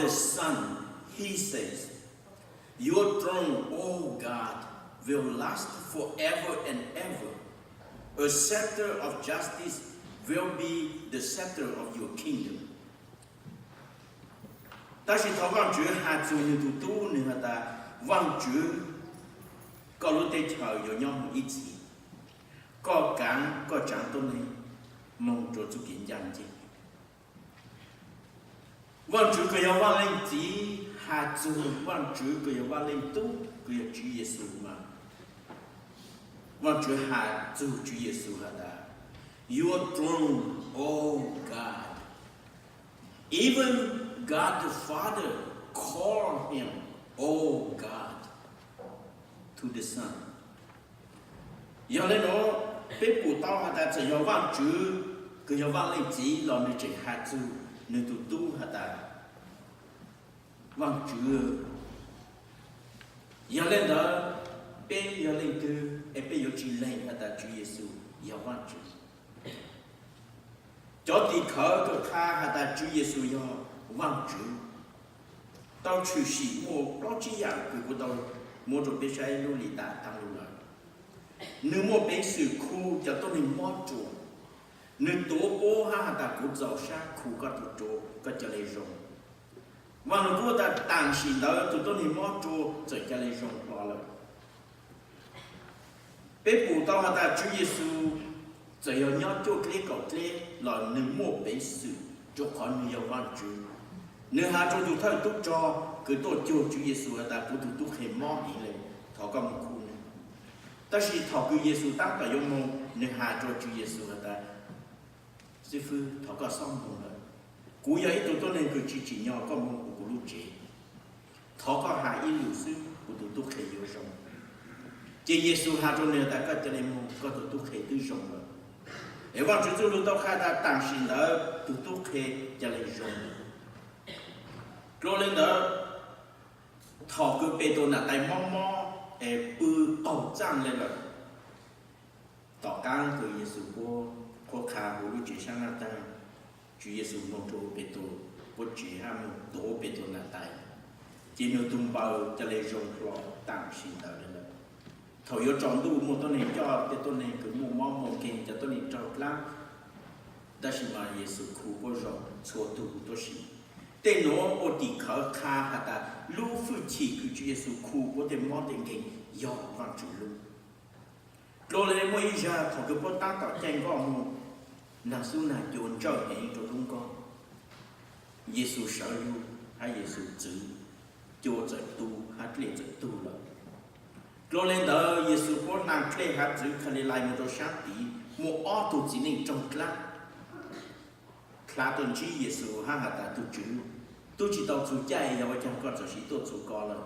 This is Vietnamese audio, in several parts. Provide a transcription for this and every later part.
the Son, he says, your throne, O God, will last forever and ever. A scepter of justice will be the scepter of your kingdom. Ta chỉ thọ vang Chúa hạ chủ như tụ tu nữa ta vang Chúa có lúc tây chờ有nhau một ít gì, có cản có chẳng tôn này mong cho chủ kiến giang gì. Vang Chúa cứ yêu vang lên chỉ hạ chủ vang Chúa cứ yêu vang lên tu cứ yêu Chúa Giêsu mà. Vang Chúa hạ chủ Chúa Giêsu hạ ta. Your throne, oh God. Even God the Father called him, oh God, to the Son. Giờ lên nó, bé phụ tao hả ta chỉ yêu vang Chúa, cứ yêu vang lên chỉ lo nên chỉ hạ chủ nên tụ tu hả ta. Vang Chúa. Giờ lên đó, bé giờ lên từ, bé giờ chỉ lên hả ta Chúa Giêsu, yêu vang Chúa. Cho thì khởi cái kha hả ta Chúa Giêsu yêu vang Chúa. Tao chịu sĩ mua đó chỉ dạng của tao mua rồi biết sai lưu lì ta tăng lưu lại. Nếu mua bé sự khu cho tôi mình mua chỗ. Nếu tổ bố ha ta cũng giàu sang khu các tổ chỗ các cho lấy rồng. Và nếu cô ta tàng sĩ đó tụi tôi mình mua chỗ rồi cho lấy rồng lo lại. Bé phụ tao ha ta Chúa Giêsu rồi yêu nhau chỗ cái cầu thế là nếu mua bé sự cho con yêu vang Chúa. Nếu hạ cho tụi thầy túc cho cứ tổ chúa Chúa Giêsu ta cũng tụi túc hình mong ý lên thọ có một khu này. Ta chỉ thọ cứ Giêsu tăng tại yêu mong nếu hạ cho Chúa Giêsu ta sư phụ thọ có xong mong là cú ấy tụi tôi nên cứ chỉ nhau có mong của lúc trẻ thọ có hạ ý lưu sư của tụi túc hình yêu rộng. Chỉ Giêsu hạ cho nên ta có cho nên mong có tụi túc hình tư rộng rồi. Nếu mà chúng tôi lúc đó khai ta tăng sinh đó tụi túc hình cho nên rộng. Rồi lên đó thọ cứ bê tô nà tay mong mong bư tàu trang lên rồi tỏ căng từ Giêsu có khá hồ lưu chỉ sang nà tay Chúa Giêsu mong trô bê tô có chỉ ham tổ bê tô nà tay chỉ nếu tung bao cho lấy rồng lọ tạm xin tạo lên rồi thọ yếu tròn đủ một tôn này cho bê tô này cứ mong mong mong kênh cho tôn này tròn lắm đó là mà Giêsu khu có rộng số tù tốt xin tên nó ở đi khởi kha hả ta lưu phu chỉ của Chúa Giêsu khu có thể mong đến cái gió vang Chúa luôn. Rồi lên mới ra thằng cái bố ta tạo tranh có ông nàng xuống nàng chôn trời hiện cho đúng con. Giêsu sợ lưu hay Giêsu chữ cho trời tu hát lên trời tu rồi. Rồi lên đó Giêsu có nàng kêu hát chữ khai lại một đôi sáng tí một ô tô chỉ nên trong class. Khá tuần chí Giêsu ha hạt ta tu chữ tu chỉ tao chú chạy và trong con sở sĩ tu chú con là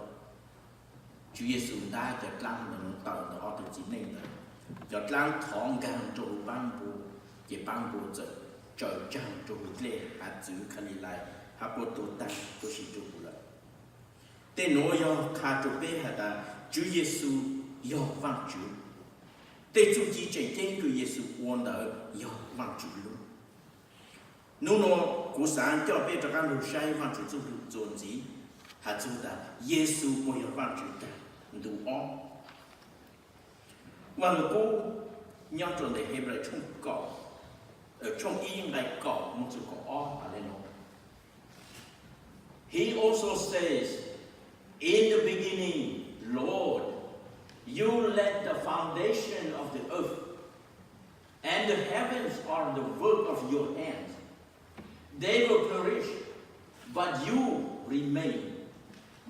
Chúa Giêsu đã cho lăng nó tao nó tự chỉ nên là cho lăng thong gang trâu băng bù chỉ băng bù trời trăng trâu lệ hạt chữ khali lại hạt bồ tu tăng tu sĩ trâu bù lại tên nó do khá trâu bé hạt ta Chúa Giêsu do vang Chúa tên chú chỉ chạy trên của Giêsu quan đỡ do vang Chúa luôn. Nếu nó cú sáng cho bé cho các đồ sai vang Chúa dồn gì hạt chúng ta Giêsu có yêu vang Chúa ta đủ ó và người cô nhau tròn để hẹp lại trong cỏ ở trong yên lại cỏ một số cỏ ó ở đây nó. He also says in the beginning Lord you laid the foundation of the earth and the heavens are the work of your hands. They will perish, but you remain.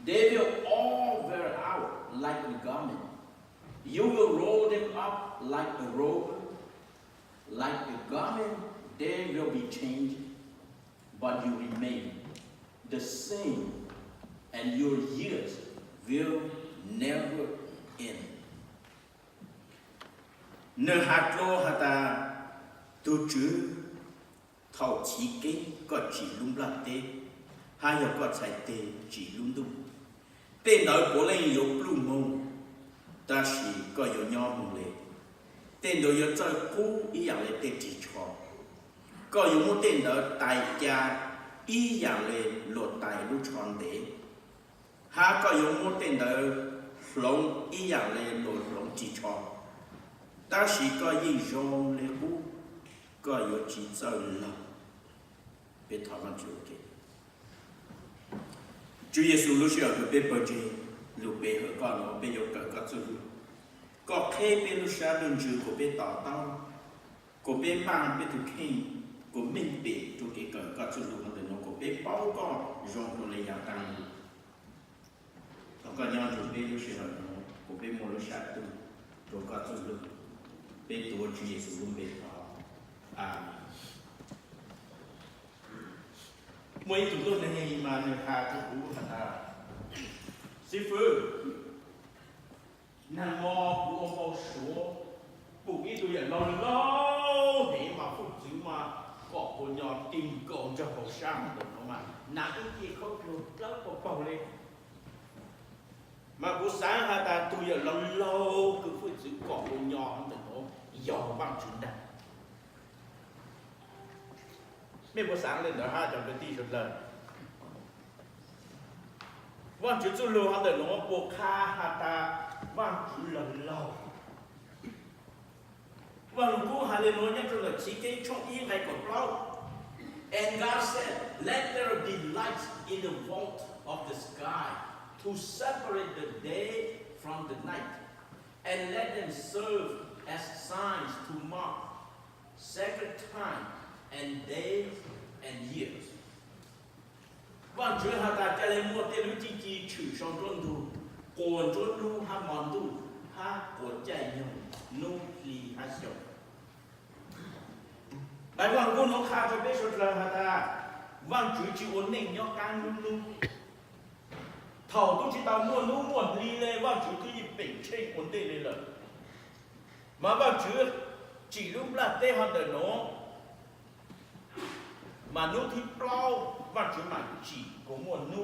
They will all wear out like a garment. You will roll them up like a robe. Like a garment, they will be changed, but you remain the same, and your years will never end. Nơi hạt lô hạt ta tu chữ thầu chỉ kinh có chỉ lung là tê hai giờ có chạy tê chỉ lung tung tên nói của lên yếu plum mông ta chỉ có yếu nho mông lệ tên nói yếu chơi cũ ý dạng lệ tê chỉ cho có yếu một tên nói tài cha ý dạng lệ lột tài lúc tròn để ha có dùng một tên đời lòng ý dạng lệ lột lòng chỉ cho ta chỉ có ý dòng lệ cũ có yếu chỉ cho lòng biết thảo luận chuyện kia Chúa Giêsu lúc xưa có biết bao nhiêu lúc bé họ có nó bé yêu cầu có chuyện có khi bé lúc xưa đơn chữ của bé tỏ tao của bé mang bé thực hiện của mình bé cho cái cỡ có chuyện lúc mà nó của bé bao có dòng của lấy dạng tăng nó có nhau cho bé lúc xưa nó của bé mua lúc xưa tu cho có chuyện lúc bé tu Chúa Giêsu lúc bé tỏ mỗi chúng tôi này mà người ta cũng cũng thật là sư phụ nàng mò của ông bao số của cái tôi nhận lâu lâu để mà phục vụ mà có con nhỏ tìm con cho học sang được không mà nãy gì không được lớp của bao lên mà buổi sáng hai ta tôi nhận lâu lâu cứ phục vụ có con nhỏ được không giàu bằng chúng ta mấy buổi sáng lên đó hai trăm cái tí chút lần vang chữ chú lưu hắn để nó bộ kha hà ta vang chữ lần lâu và lúc cũ hà lên nó nhắc cho là chỉ cái trong ý ngày của lâu and God said let there be lights in the vault of the sky to separate the day from the night and let them serve as signs to mark sacred time and days and years. Và Chúa hạ ta cho lên một tên lưu chi chữ trong trốn đủ, còn trốn đủ ha mòn đủ, ha của chạy nhau, nô lì ha sầu. Đại hoàng quân nó khá cho biết số là hạ ta, vang Chúa chỉ ổn định nhau càng luôn luôn. Thầu tôi chỉ tao mua lì lên, vang Chúa tôi nhìn bình trên ổn định lên rồi. Mà vang Chúa chỉ lúc là tê hoạt đời nó mà nô thì plau và Chúa mà chỉ có một nô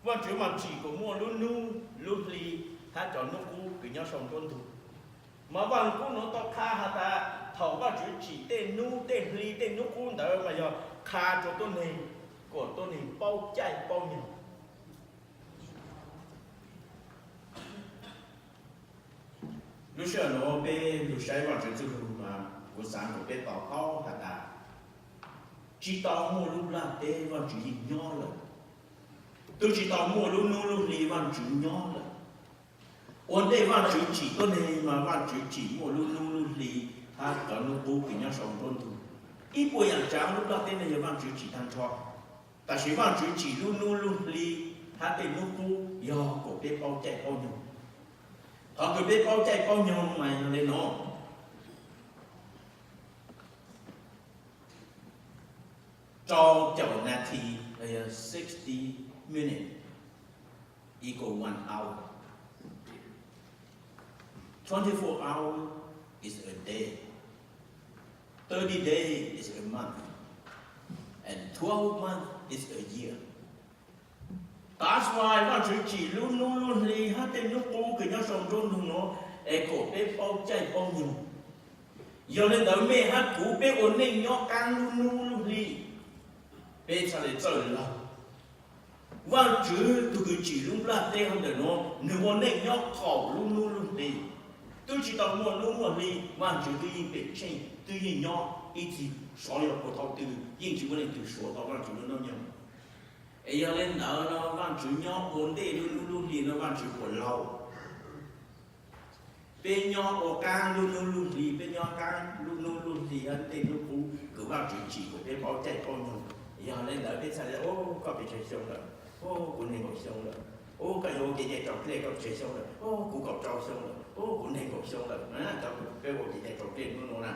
và Chúa mà chỉ có một nô lì ha cho nô cũ cứ nhau sống tuân thủ mà vàng cũ nó to kha ha ta thầu và Chúa chỉ tên lì tên nô cũ đó mà giờ kha cho tôi này của tôi này bao chạy bao nhiêu lúc xưa nó bé lúc sáng vào trường trung mà buổi sáng của bé tỏ cao hạt đà chỉ tỏ mua lúc là bé vào trường nhỏ rồi tôi chỉ tỏ mua lúc lì vào trường nhỏ rồi ổn đây vào trường chỉ có này mà vào trường chỉ mua lúc lì ha có lúc bố cái nhau sống tuân thủ ít buổi ăn sáng lúc đó tên này vào trường chỉ thằng cho ta chỉ vào trường chỉ lúc lì ha tên lúc bố do của bé bao chạy bao nhiêu họ cứ biết bao chạy bao nhiêu mà lên nó cho chậu nà thì 60 minutes equal 1 hour 24 hours is a day 30 days is a month and 12 months is a year. That's why văn chữ chỉ luôn lì hát tên nước cô cứ nhau sống rôn nó cổ bé bao chạy bao nhiêu giờ lên đó mẹ hát cú bé ổn định nhau càng luôn lì bé sao để chơi là văn chữ tôi cứ chỉ luôn là tên không để nó nếu ổn định nhau khẩu luôn lì tôi chỉ tao mua lì văn chữ tôi nhìn bé chơi tôi nhìn nhau ít gì số liệu của thao từ nhưng chỉ có lên từ số tao văn chữ nó nhau ấy giờ lên đó nó văn chữ nhỏ ổn định luôn thì nó văn chữ của lâu bên nhỏ của càng luôn thì bên nhỏ càng luôn thì anh tên nó cũ cứ văn chữ chỉ của bên bao chạy bao nhiêu giờ lên đó bên sai ô có bị chơi xong rồi ô cuốn này ngồi xong rồi ô cái ô cái trọc lên có chơi xong rồi ô cụ cọp trâu xong rồi ô cuốn này ngồi xong rồi á tao cái ô cái trọc lên nó nè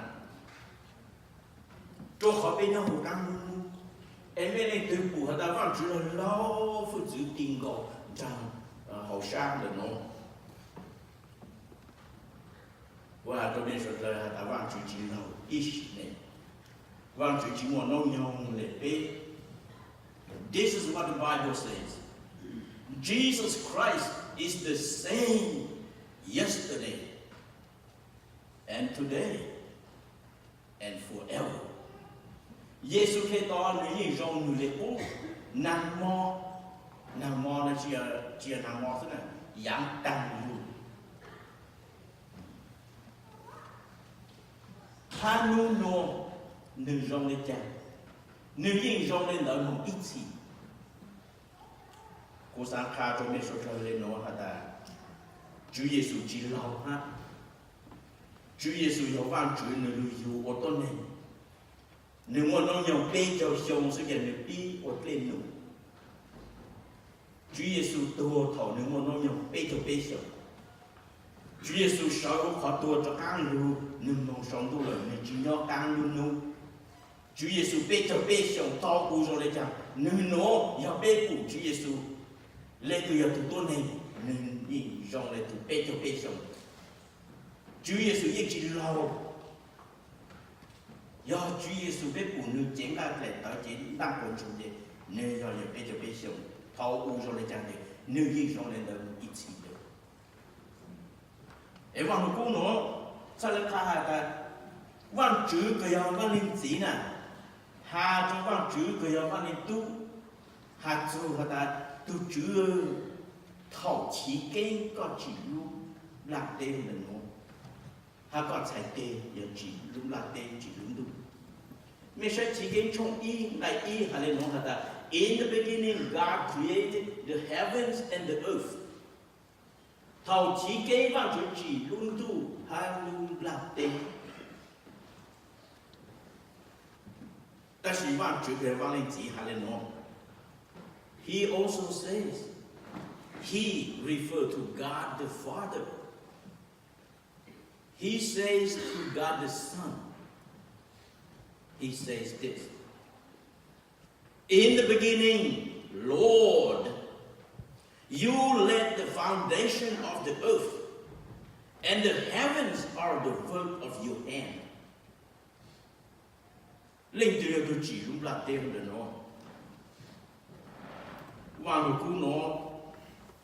cho khỏi bên nhỏ của càng luôn em bên này từ bù họ ta văn chữ là lâu phụ chữ tiền cầu rằng hậu sang được nó và tôi biết rằng là ta văn chữ chỉ lâu ít này văn chữ chỉ muốn nông nhông lệ bê. This is what the Bible says. Jesus Christ is the same yesterday and today and forever. Giêsu Kitô nói rằng người lệ bố Nam mô là chia Nam mô thế này dạng tăng luôn. Hanu no nữ rong lên cha, nữ yên rong lên lợi một ít gì. Cô sáng khai cho mấy số trời lên nó hả ta. Chúa Giêsu chỉ lâu ha. Chúa Giêsu hiểu vang Chúa nữ lưu yêu ở tôn này. Nếu mà nó nhau bê cho xong sẽ gần được đi ở lên nụ. Chúa Giêsu tua thọ nếu mà nó nhau bê cho bê xong. Chúa Giêsu sợ khó tua cho càng lưu nâng nông sống tu lợi nên chỉ nhỏ càng lưu nụ. Chúa Giêsu bê cho bê xong to cụ rồi lấy chăng. Nâng nó nhỏ bê cụ Chúa Giêsu lên từ giờ tụi tôi này nâng nhìn rong lên tụi bê cho bê xong. Chúa Giêsu yên chỉ lâu. Do Chúa Giêsu biết phụ nữ chén ra lại tới chén đang còn chung gì nên do giờ bây giờ bây giờ thâu u rồi lại chẳng thì nữ yên rồi lên được ít gì được. Em vào một câu nữa sao lại khai hạ ta văn chữ cái dòng văn linh gì nè hà cho văn chữ cái dòng văn linh tu hà chú hà ta tu chữ thầu chỉ cái có chỉ luôn lạc tên là nó. Hà có chạy tê, giờ chỉ lúc là tê, chỉ lúc đúng. Mình sẽ chỉ kiến trong ý, lại ý hà lên nói hà ta. In the beginning, God created the heavens and the earth. Thầu chỉ kế vào chữ chỉ lúc tu, hà lúc là tê. Ta chỉ vào chữ kế vào lên chỉ hà lên nói. He also says, he referred to God the Father. He says to God the Son, he says this, in the beginning, Lord, you laid the foundation of the earth, and the heavens are the work of your hand. Linh từ tôi chỉ lúc là tên là nó. Hoàng của nó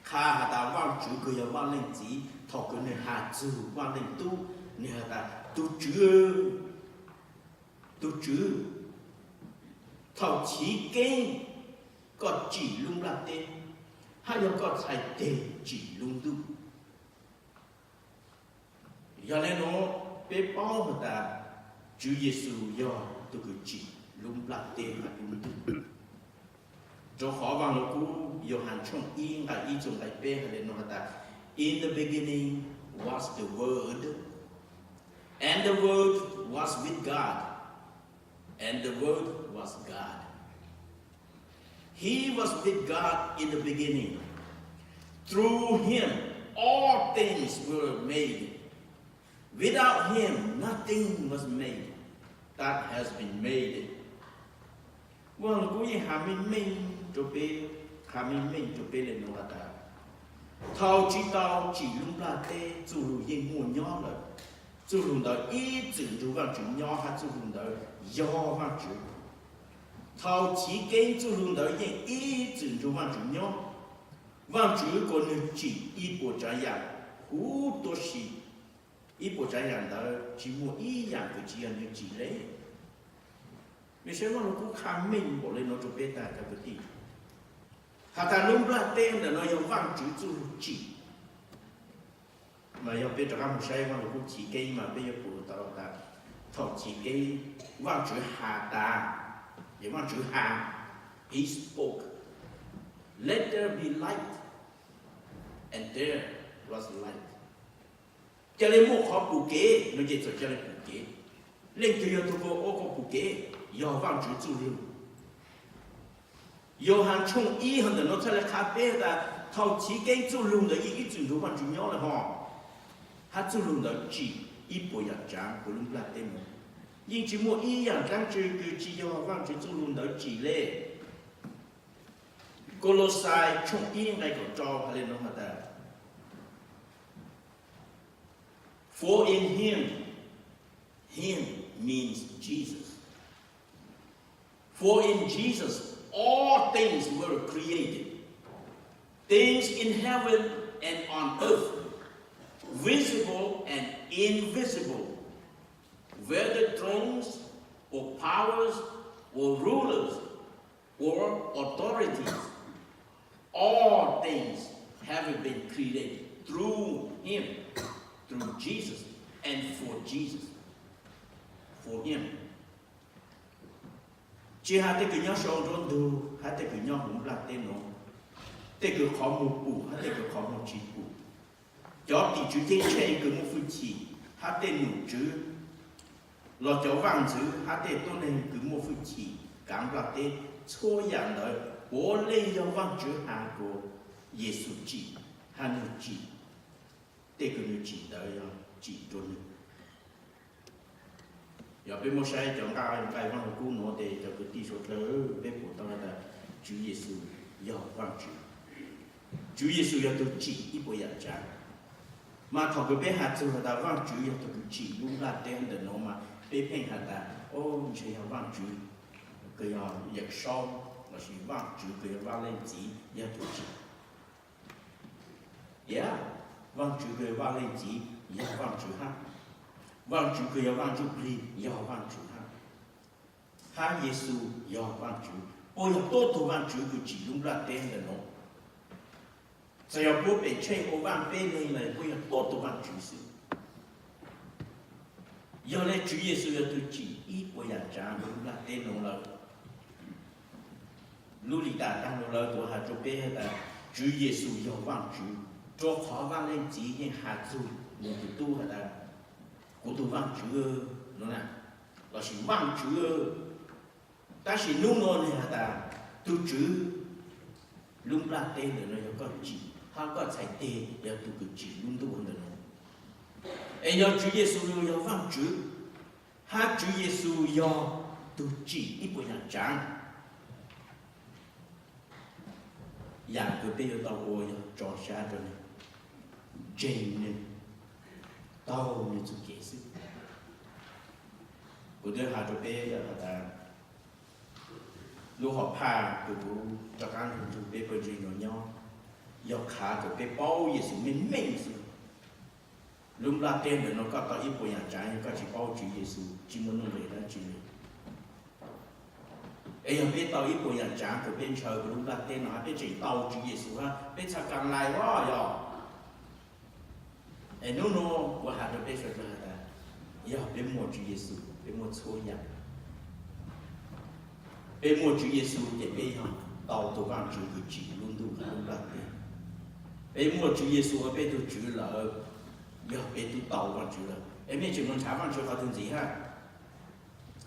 khá hà ta vang chữ cười vang lên chỉ thọ cái này hà chữ vang lên tu này hà ta tu chữ thọ chỉ kinh có chỉ lung là tên hay là có sai tên chỉ lung tu giờ này nó bé bao hà ta Chúa Giêsu do tu cái chỉ lung là tên là lung tu cho họ vào nó cũ Johann trong yên là ý trong đại bê hay là nó ta in the beginning was the word and the word was with God and the word was God. He was with God in the beginning. Through him all things were made. Without him nothing was made that has been made. Well, cũng như hà mình cho bé hà mình cho bé lên nó ta thao chỉ tao chỉ lúc là tê dù yên mua nhỏ rồi dù lúc đó ý chữ dù văn chữ nhỏ hay dù lúc đó do văn chữ thao chỉ cái dù lúc đó yên ý chữ dù văn chữ nhỏ văn chữ còn nên chỉ ý bộ trái dạng hú tô xì ý bộ trái dạng đó chỉ mua ý dạng của chị anh chỉ lấy. Mình sẽ nói là cũng khá mình bỏ lên nó cho bé ta cả cái gì. Hà ta lúc là tên là nó yêu vang chữ chú chỉ. Mà yêu bé cho các một sai vang là cũng chỉ cây mà bây giờ phụ tao ta thọ chỉ cây vang chữ hà ta. Để vang chữ hà. He spoke. Let there be light. And there was light. Cho nên một khó bù kế, nó dễ cho nên bù kế. Lên từ giờ tôi có ô có bù kế. Do vang chữ chú lưu. Johann trong ý hơn là nó sẽ là khá bê là thầu chỉ cái chú lưu là ý chú lưu vang chữ nhỏ là họ. Hát chú lưu là chỉ ý bộ dạng trang của lúc là tên một. Nhưng chỉ một ý dạng trang chữ chỉ do vang chữ chú lưu là chỉ lệ. Colossae trong ý này có cho hay lên nó mà ta. For in him means Jesus. For in Jesus, all things were created. things in heaven and on earth, visible and invisible, whether thrones or powers or rulers or authorities, all things have been created through him, through Jesus, and for Jesus, for him. Chỉ hai cái nhau sống trong đồ, hai cái nhau cũng là tên nó, cái khó một cụ, hai cái khó một chỉ cụ. Cho thì chú thế chơi cái một phương chỉ, hai tên nụ chữ, lo cho vang chữ, hai tên tôi nên cứ một phương chỉ, cảm là tên cho dạng đời, bố lấy cho vang chữ hai của Giêsu chỉ, hai nụ chỉ, cái nụ chỉ đời chỉ cho nên. Giờ bên một sai chọn cái văn của nó để cho cái tí số lớn bên của ta là Chúa Giêsu yêu vang chữ, Chúa Giêsu yêu tôi chỉ ít bồi养cha, mà thọ cái bên hạt châu ta vang chữ yêu tôi chỉ luôn là tên để nó mà bên bên hạt ta, ô chỉ yêu vang chữ, cái yêu giặc sau là chỉ vang chữ cái yêu vang lên chỉ yêu tôi chỉ, yeah, vang chữ cái vang lên chỉ yêu vang chữ ha. Vang chữ cái vang chữ bì, yêu vang chữ ha. Ha Giêsu yêu vang chữ, ôi yêu tốt tu vang chữ cái chỉ đúng là tên là nó. Giờ yêu bố bị chơi ô vang bên này là ôi yêu tốt tu vang chữ sự. Yêu lấy chữ Giêsu yêu tu chỉ ít ôi yêu cha đúng là tên nó là. Lúc đi ta đang nó là tôi hạt cho bé là chữ Giêsu yêu vang chữ, cho khó vang lên chỉ những hạt dù một tu là của tôi vang chữ nó nè, là sự vang chữ, ta chỉ nung nó này ta, tôi chữ lung la tên để nó có chỉ, ha có chạy tên để tôi cứ chỉ lung tôi hơn nó. Ấy giờ chữ Giêsu giờ vang chữ, ha chữ Giêsu giờ tôi chỉ ít bữa nhàng trắng, dạng cái bây giờ tao ôi cho xa cho này, Jane này. Tao như chú kể sự, của đứa hà cho bé là ta, lúc họ pha của bố cho các anh chú bé bây giờ nhỏ nhỏ, dọc khá của bé bao giờ sự mình sự, lúc là tên để nó có tao ít bồi nhàng trái, có chỉ bao chữ Giêsu, chỉ muốn nó về đó chỉ này. Ấy giờ bé tao ít bồi nhàng trái của bên trời của lúc là tên nó bé chỉ tao chữ Giêsu ha, bé chắc càng lại quá rồi. Nó của hạt được biết rồi là yêu bên một Chúa Giêsu, bên một số nhà, bên một Chúa Giêsu để bên họ tàu tổ vang Chúa cứ chỉ luôn đủ luôn là bên một Chúa Giêsu ở bên tôi Chúa là yêu bên tôi tàu vang Chúa là em biết chuyện mình trả vang Chúa có chuyện gì ha?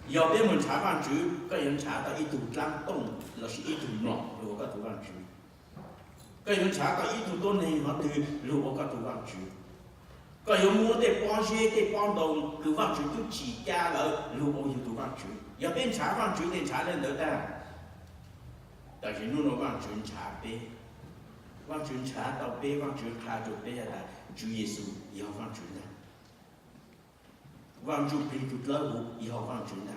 Yêu bên mình trả vang Chúa, cái人trả到一度冷冻，là是一度暖，如果個tổ vang Chúa，cái人trả到一度凍呢，我對如果個tổ vang Chúa。có yêu mua để bao nhiêu để bao đồng cứ vang chữ cứ chỉ ra là lưu ô yêu vang chữ, giờ bên trả vang chữ để trả lên nữa ta, tại vì nó vang chữ trả bé, vang chữ trả到bé vang chữ trả cho bé là Chúa Giêsu yêu vang chữ này, vang chữ bị tụt lỡ vụ yêu vang chữ này,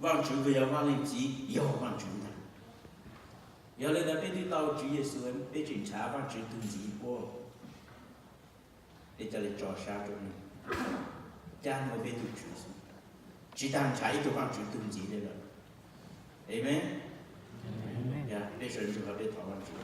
vang chữ về yêu vang lên chỉ yêu vang chữ này, giờ lên là bên đi tàu Chúa Giêsu em bên chữ trả vang chữ từng gì qua. Để cho lên trò xa cho mình, cha ngồi bên tụi Chúa, chỉ đang chạy tụi con chuyện từng gì đây rồi, amen, yeah, để cho chúng ta biết thọ con Chúa.